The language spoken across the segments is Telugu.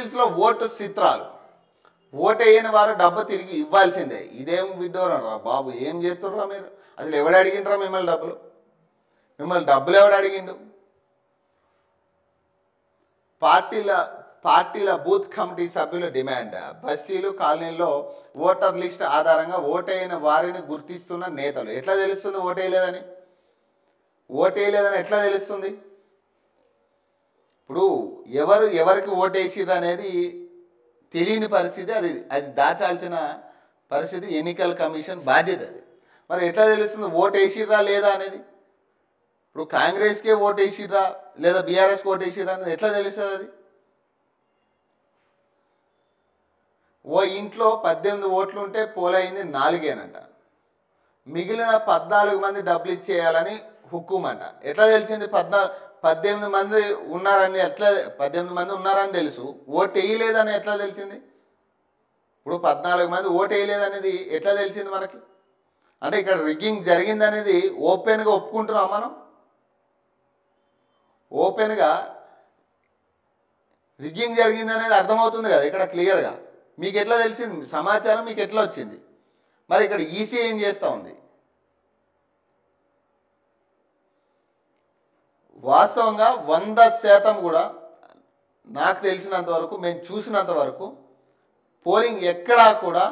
జూబ్లీహిల్స్లో ఓటు చిత్రాలు. ఓటేయని వారు డబ్బు తిరిగి ఇవ్వాల్సిందే. ఇదేం విడ్డోరా బాబు, ఏం చేస్తుర్రా మీరు? అసలు ఎవడు అడిగిండ్రా మిమ్మల్ని డబ్బులు? మిమ్మల్ని డబ్బులు ఎవడు అడిగిండు? పార్టీల బూత్ కమిటీ సభ్యుల డిమాండ్. బస్తీలు కాలనీల్లో ఓటర్ లిస్ట్ ఆధారంగా ఓటైన వారిని గుర్తిస్తున్న నేతలు. ఎట్లా తెలుస్తుంది ఓటేయలేదని? ఓటేయలేదని ఎట్లా తెలుస్తుంది? ఇప్పుడు ఎవరికి ఓటేసిర్రు అనేది తెలియని పరిస్థితి. అది దాచాల్సిన పరిస్థితి ఎన్నికల కమిషన్ బాధ్యత. అది మరి ఎట్లా తెలుస్తుంది ఓటేసిర్రా లేదా అనేది? ఇప్పుడు కాంగ్రెస్కే ఓటేసిర్రా లేదా బీఆర్ఎస్కి ఓటేసిర్రా అనేది ఎట్లా తెలుస్తుంది? అది ఓ ఇంట్లో 18 ఓట్లు ఉంటే పోలైంది 4 మిగిలిన 14 మంది డబ్బులు ఇచ్చేయాలని హుక్కుమంట. ఎట్లా తెలిసింది 18 మంది ఉన్నారని? 18 మంది ఉన్నారని తెలుసు, ఓటు వేయలేదని ఎట్లా తెలిసింది? ఇప్పుడు 14 మంది ఓటు వేయలేదనేది ఎట్లా తెలిసింది మనకి? అంటే ఇక్కడ రిగ్గింగ్ జరిగిందనేది ఓపెన్గా ఒప్పుకుంటున్నాం మనం. ఓపెన్గా రిగ్గింగ్ జరిగిందనేది అర్థమవుతుంది కదా ఇక్కడ క్లియర్గా. మీకు ఎట్లా తెలిసింది? సమాచారం మీకు ఎట్లా వచ్చింది? మరి ఇక్కడ ఈసీ ఏం చేస్తూ ఉంది? వాస్తవంగా 100% కూడా నాకు తెలిసినంత వరకు, మేము చూసినంత వరకు పోలింగ్ ఎక్కడా కూడా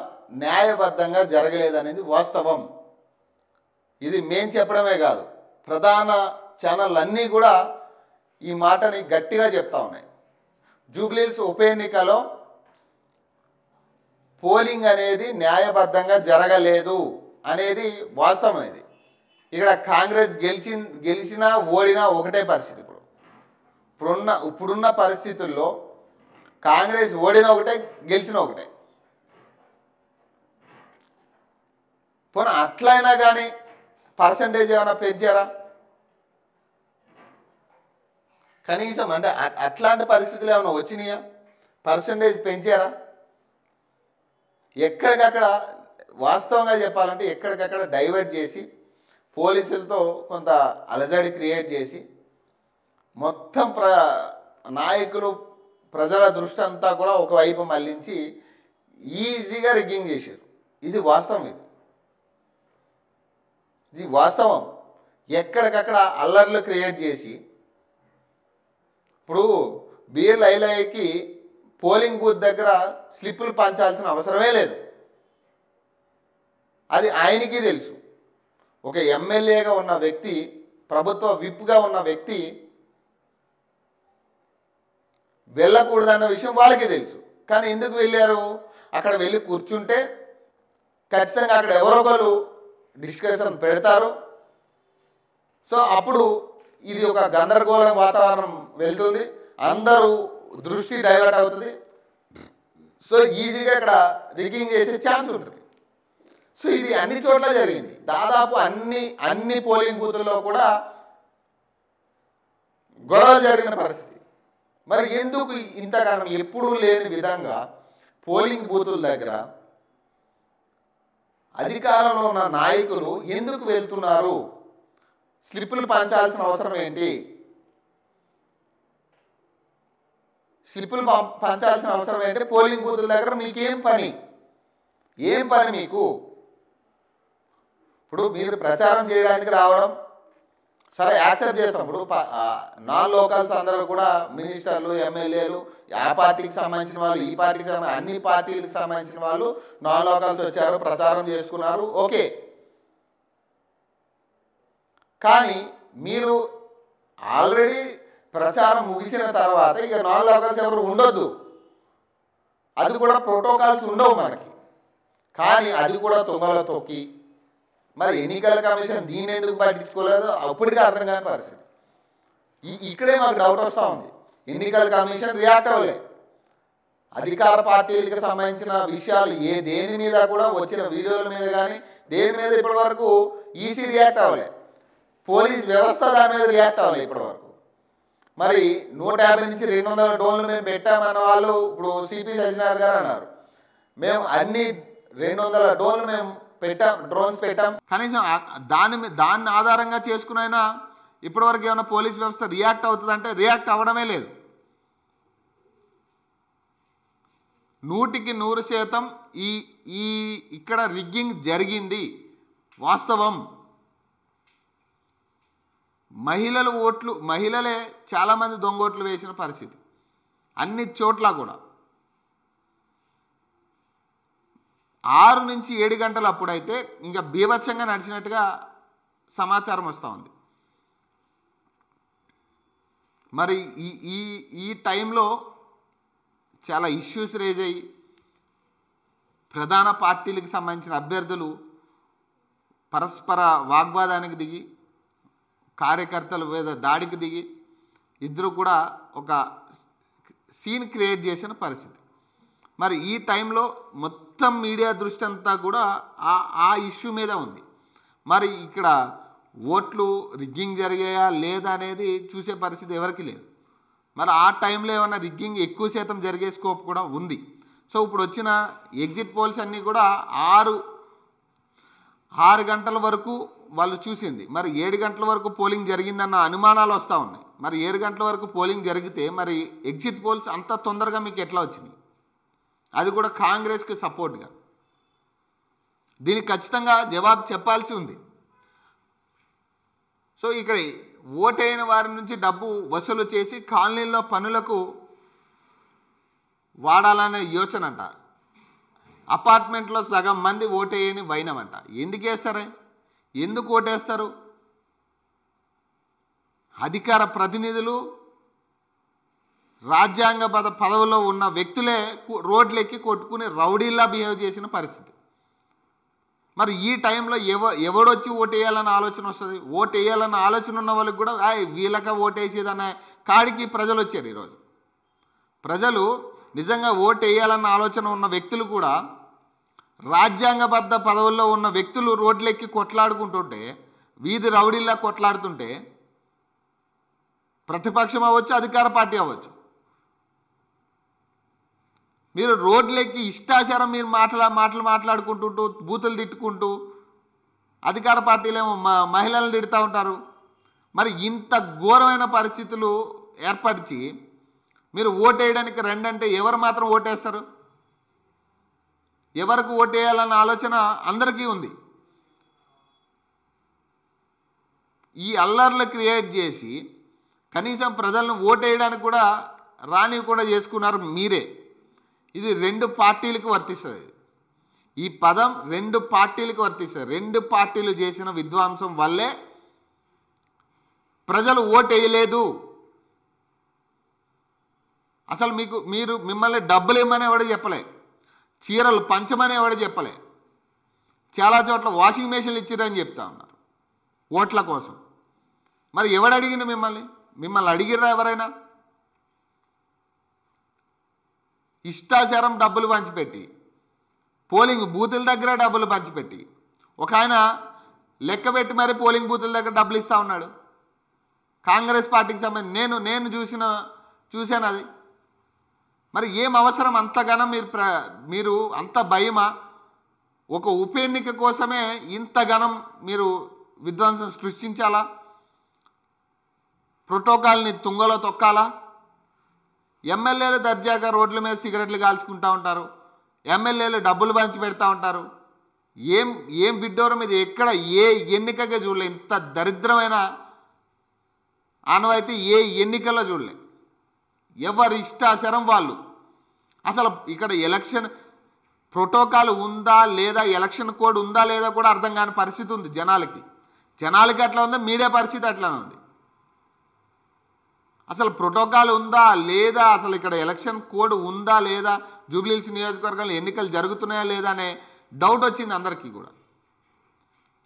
న్యాయబద్ధంగా జరగలేదనేది వాస్తవం. ఇది మేము చెప్పడమే కాదు, ప్రధాన ఛానళ్ళు అన్నీ కూడా ఈ మాటని గట్టిగా చెప్తా ఉన్నాయి. జూబ్లీహిల్స్ ఉప ఎన్నికలో పోలింగ్ అనేది న్యాయబద్ధంగా జరగలేదు అనేది వాస్తవం. ఇది ఇక్కడ కాంగ్రెస్ గెలిచినా ఓడినా ఒకటే పరిస్థితి. ఇప్పుడున్న పరిస్థితుల్లో కాంగ్రెస్ ఓడినా ఒకటే, గెలిచినా ఒకటే. పోనీ అట్లయినా కానీ పర్సంటేజ్ ఏమైనా పెంచారా? కనీసం అంటే అట్లాంటి పరిస్థితులు ఏమైనా వచ్చినాయా? పర్సంటేజ్ పెంచారా? ఎక్కడికక్కడ వాస్తవంగా చెప్పాలంటే ఎక్కడికక్కడ డైవర్ట్ చేసి పోలీసులతో కొంత అలజడి క్రియేట్ చేసి మొత్తం నాయకులు ప్రజల దృష్టి అంతా కూడా ఒకవైపు మళ్లించి ఈజీగా రిగ్గింగ్ చేశారు. ఇది వాస్తవం. ఇది వాస్తవం. ఎక్కడికక్కడ అల్లర్లు క్రియేట్ చేసి ఇప్పుడు బీర్ల ఐలయ్యకి పోలింగ్ బూత్ దగ్గర స్లిప్పులు పంచాల్సిన అవసరమే లేదు. అది ఆయనకి తెలుసు. ఒక ఎమ్మెల్యేగా ఉన్న వ్యక్తి, ప్రభుత్వ విప్గా ఉన్న వ్యక్తి వెళ్ళకూడదన్న విషయం వాళ్ళకి తెలుసు. కానీ ఎందుకు వెళ్ళారు? అక్కడ వెళ్ళి కూర్చుంటే ఖచ్చితంగా అక్కడ ఎవరో ఒకరు డిస్కషన్ పెడతారు. సో అప్పుడు ఇది ఒక గందరగోళం వాతావరణం వెళ్తుంది, అందరూ దృష్టి డైవర్ట్ అవుతుంది. సో ఈజీగా ఇక్కడ రిగ్గింగ్ చేసే ఛాన్స్ ఉంటుంది. సో ఇది అన్ని చోట్ల జరిగింది. దాదాపు అన్ని పోలింగ్ బూతుల్లో కూడా గొడవలు జరిగిన పరిస్థితి. మరి ఎందుకు ఇంతకాలం ఎప్పుడూ లేని విధంగా పోలింగ్ బూతుల దగ్గర అధికారంలో ఉన్న నాయకులు ఎందుకు వెళ్తున్నారు? స్లిప్పులు పంచాల్సిన అవసరం ఏంటి? స్లిప్పులు పంచాల్సిన అవసరం ఏంటి? పోలింగ్ బూతుల దగ్గర మీకేం పని? ఏం పని మీకు? ఇప్పుడు మీరు ప్రచారం చేయడానికి రావడం సరే యాక్సెప్ట్ చేస్తాం. ఇప్పుడు నాన్ లోకల్స్ అందరూ కూడా మినిస్టర్లు, ఎమ్మెల్యేలు, ఆ పార్టీకి సంబంధించిన వాళ్ళు, ఈ పార్టీకి సంబంధించిన అన్ని పార్టీలకు సంబంధించిన వాళ్ళు నాన్ లోకల్స్ వచ్చారు, ప్రచారం చేసుకున్నారు, ఓకే. కానీ మీరు ఆల్రెడీ ప్రచారం ముగిసిన తర్వాత ఇక నాన్ లోకల్స్ ఎవరు ఉండొద్దు. అది కూడా ప్రోటోకాల్స్ ఉండవు మనకి. కానీ అది కూడా తొంగలో తొక్కి మరి ఎన్నికల కమిషన్ దీన్ని ఎందుకు పట్టించుకోలేదు అప్పటికే అర్థం కాని పరిస్థితి. ఇక్కడే మాకు డౌట్ వస్తూ ఉంది. ఎన్నికల కమిషన్ రియాక్ట్ అవ్వలే. అధికార పార్టీలకు సంబంధించిన విషయాలు దేని మీద కూడా వచ్చిన వీడియోల మీద కానీ దేని మీద ఇప్పటి వరకు ఈసీ రియాక్ట్ అవ్వలే. పోలీస్ వ్యవస్థ దాని మీద రియాక్ట్ అవ్వలే ఇప్పటి వరకు. మరి 150 నుంచి 200 డ్రోన్లు మేము పెట్టామన్న వాళ్ళు ఇప్పుడు సిపి సజ్జనార్ గారు అన్నారు, మేము అన్ని 200 డ్రోన్లు మేము డ్రోన్స్ పెట్టాం. కనీసం దాన్ని ఆధారంగా చేసుకునైనా ఇప్పటివరకు ఏమైనా పోలీస్ వ్యవస్థ రియాక్ట్ అవుతుందంటే రియాక్ట్ అవ్వడమే లేదు. 100% ఈ ఈ ఇక్కడ రిగ్గింగ్ జరిగింది, వాస్తవం. మహిళలే చాలామంది దొంగోట్లు వేసిన పరిస్థితి అన్ని చోట్ల కూడా. 6 నుంచి 7 గంటలు అప్పుడైతే ఇంకా బీభత్సంగా నడిచినట్టుగా సమాచారం వస్తూ ఉంది. మరి ఈ టైంలో చాలా ఇష్యూస్ రేజ్ అయ్యి ప్రధాన పార్టీలకు సంబంధించిన అభ్యర్థులు పరస్పర వాగ్వాదానికి దిగి, కార్యకర్తలు మీద దాడికి దిగి, ఇద్దరు కూడా ఒక సీన్ క్రియేట్ చేసిన పరిస్థితి. మరి ఈ టైంలో మొత్తం మీడియా దృష్టి అంతా కూడా ఆ ఇష్యూ మీద ఉంది. మరి ఇక్కడ ఓట్లు రిగ్గింగ్ జరిగాయా లేదా అనేది చూసే పరిస్థితి ఎవరికి లేదు. మరి ఆ టైంలో ఏమైనా రిగ్గింగ్ ఎక్కువ శాతం జరిగే స్కోప్ కూడా ఉంది. సో ఇప్పుడు వచ్చిన ఎగ్జిట్ పోల్స్ అన్నీ కూడా 6 గంటల వరకు వాళ్ళు చూసింది. మరి 7 గంటల వరకు పోలింగ్ జరిగిందన్న అనుమానాలు వస్తూ ఉన్నాయి. మరి 7 గంటల వరకు పోలింగ్ జరిగితే మరి ఎగ్జిట్ పోల్స్ అంత తొందరగా మీకు ఎట్లా వచ్చినాయి? అది కూడా కాంగ్రెస్కి సపోర్ట్గా. దీనికి ఖచ్చితంగా జవాబు చెప్పాల్సి ఉంది. సో ఇక్కడ ఓటైన వారి నుంచి డబ్బు వసూలు చేసి కాలనీల్లో పనులకు వాడాలనే యోచన అంట. అపార్ట్మెంట్లో సగం మంది ఓటేయని వైనమంట. ఎందుకు వేస్తారే? ఎందుకు ఓటేస్తారు? అధికార ప్రతినిధులు, రాజ్యాంగబద్ధ పదవిలో ఉన్న వ్యక్తులే రోడ్లెక్కి కొట్టుకుని రౌడీల్లా బిహేవ్ చేసిన పరిస్థితి. మరి ఈ టైంలో ఎవడొచ్చి ఓటేయాలన్న ఆలోచన వస్తుంది? ఓటేయాలన్న ఆలోచన ఉన్న వాళ్ళకి కూడా వీళ్ళక ఓటేసేదనే కాడికి ప్రజలు వచ్చారు. ఈరోజు ప్రజలు నిజంగా ఓటేయాలన్న ఆలోచన ఉన్న వ్యక్తులు కూడా రాజ్యాంగబద్ధ పదవుల్లో ఉన్న వ్యక్తులు రోడ్లెక్కి కొట్లాడుకుంటుంటే, వీధి రౌడీల్లా కొట్లాడుతుంటే, ప్రతిపక్షం అవ్వచ్చు, అధికార పార్టీ అవ్వచ్చు, మీరు రోడ్లెక్కి ఇష్టాచారం మీరు మాట్లాడుకుంటుంటూ బూతులు తిట్టుకుంటూ, అధికార పార్టీలేమో మహిళలను తిడుతూ ఉంటారు. మరి ఇంత ఘోరమైన పరిస్థితులు ఏర్పరిచి మీరు ఓటేయడానికి రండి అంటే ఎవరు మాత్రం ఓటేస్తారు? ఎవరికి ఓటేయాలన్న ఆలోచన అందరికీ ఉంది. ఈ అల్లర్లు క్రియేట్ చేసి కనీసం ప్రజలను ఓటేయడానికి కూడా రానివ్వకుండా చేసుకున్నారు మీరే. ఇది 2 పార్టీలకు వర్తిస్తుంది. ఈ పదం 2 పార్టీలకు వర్తిస్తుంది. 2 పార్టీలు చేసిన విధ్వంసం వల్లే ప్రజలు ఓటేయలేదు. అసలు మిమ్మల్ని డబ్బులు ఇవ్వమని ఎవడో చెప్పలే, చీరలు పంచమని ఎవడో చెప్పలే. చాలా చోట్ల వాషింగ్ మెషిన్లు ఇచ్చిరని చెప్తా ఉన్నారు ఓట్ల కోసం. మరి ఎవడు అడిగిండు మిమ్మల్ని అడిగిర్రా ఎవరైనా? ఇష్టాచారం డబ్బులు పంచిపెట్టి, పోలింగ్ బూతుల దగ్గర డబ్బులు పంచిపెట్టి, ఒక ఆయన లెక్క పెట్టి మరి పోలింగ్ బూతుల దగ్గర డబ్బులు ఇస్తూ ఉన్నాడు. కాంగ్రెస్ పార్టీకి సంబంధించి నేను చూశాను అది. మరి ఏం అవసరం అంతగానో మీరు అంత భయమా? ఒక ఉప ఎన్నిక కోసమే ఇంతగానం మీరు విధ్వంసం సృష్టించాలా? ప్రోటోకాల్ని తుంగలో తొక్కాలా? ఎమ్మెల్యేలు దర్జాగా రోడ్ల మీద సిగరెట్లు కాల్చుకుంటూ ఉంటారు, ఎమ్మెల్యేలు డబ్బులు పంచి పెడతా ఉంటారు. ఏం విడ్డూరం ఇది! ఎక్కడ ఏ ఎన్నికగా చూడలే ఇంత దరిద్రమైన ఆనవాయితీ, ఏ ఎన్నికల్లో చూడలే. ఎవరి ఇష్టాచారం వాళ్ళు. అసలు ఇక్కడ ఎలక్షన్ ప్రోటోకాల్ ఉందా లేదా, ఎలక్షన్ కోడ్ ఉందా లేదా కూడా అర్థం కాని పరిస్థితి ఉంది జనాలకి అట్లా ఉందా, మీడియా పరిస్థితి అట్లానే ఉంది. అసలు ప్రోటోకాల్ ఉందా లేదా, అసలు ఇక్కడ ఎలక్షన్ కోడ్ ఉందా లేదా, జూబ్లీహిల్స్ నియోజకవర్గంలో ఎన్నికలు జరుగుతున్నాయా లేదా అనే డౌట్ వచ్చింది అందరికీ కూడా.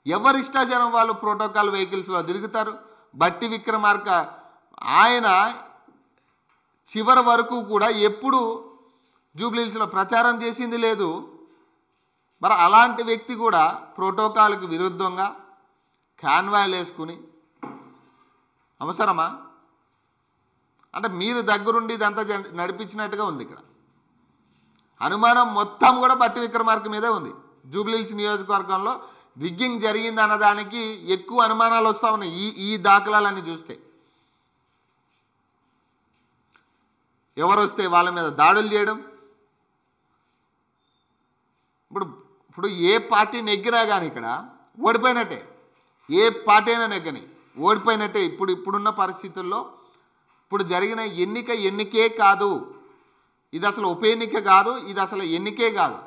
ఎవరి ఇష్టాచారం వాళ్ళు ప్రోటోకాల్ వెహికల్స్లో తిరుగుతారు. బట్టి విక్రమార్క ఆయన చివరి వరకు కూడా ఎప్పుడు జూబ్లీహిల్స్లో ప్రచారం చేసింది లేదు. మరి అలాంటి వ్యక్తి కూడా ప్రోటోకాల్కి విరుద్ధంగా కాన్వాయ్లు వేసుకుని అవసరమా? అంటే మీరు దగ్గరుండి ఇదంతా నడిపించినట్టుగా ఉంది. ఇక్కడ అనుమానం మొత్తం కూడా బట్టి విక్రమార్క మీదే ఉంది. జూబ్లీహిల్స్ నియోజకవర్గంలో రిగ్గింగ్ జరిగింది అన్నదానికి ఎక్కువ అనుమానాలు వస్తూ ఉన్నాయి ఈ దాఖలాలన్నీ చూస్తే. ఎవరు వస్తే వాళ్ళ మీద దాడులు చేయడం, ఇప్పుడు ఏ పార్టీ నెగ్గినా కానీ ఇక్కడ ఓడిపోయినట్టే, ఏ పార్టీ అయినా నెగ్గని ఓడిపోయినట్టే. ఇప్పుడున్న పరిస్థితుల్లో ఇప్పుడు జరిగిన ఎన్నికే కాదు, ఇది అసలు ఉప ఎన్నిక కాదు, ఇది అసలు ఎన్నికే కాదు.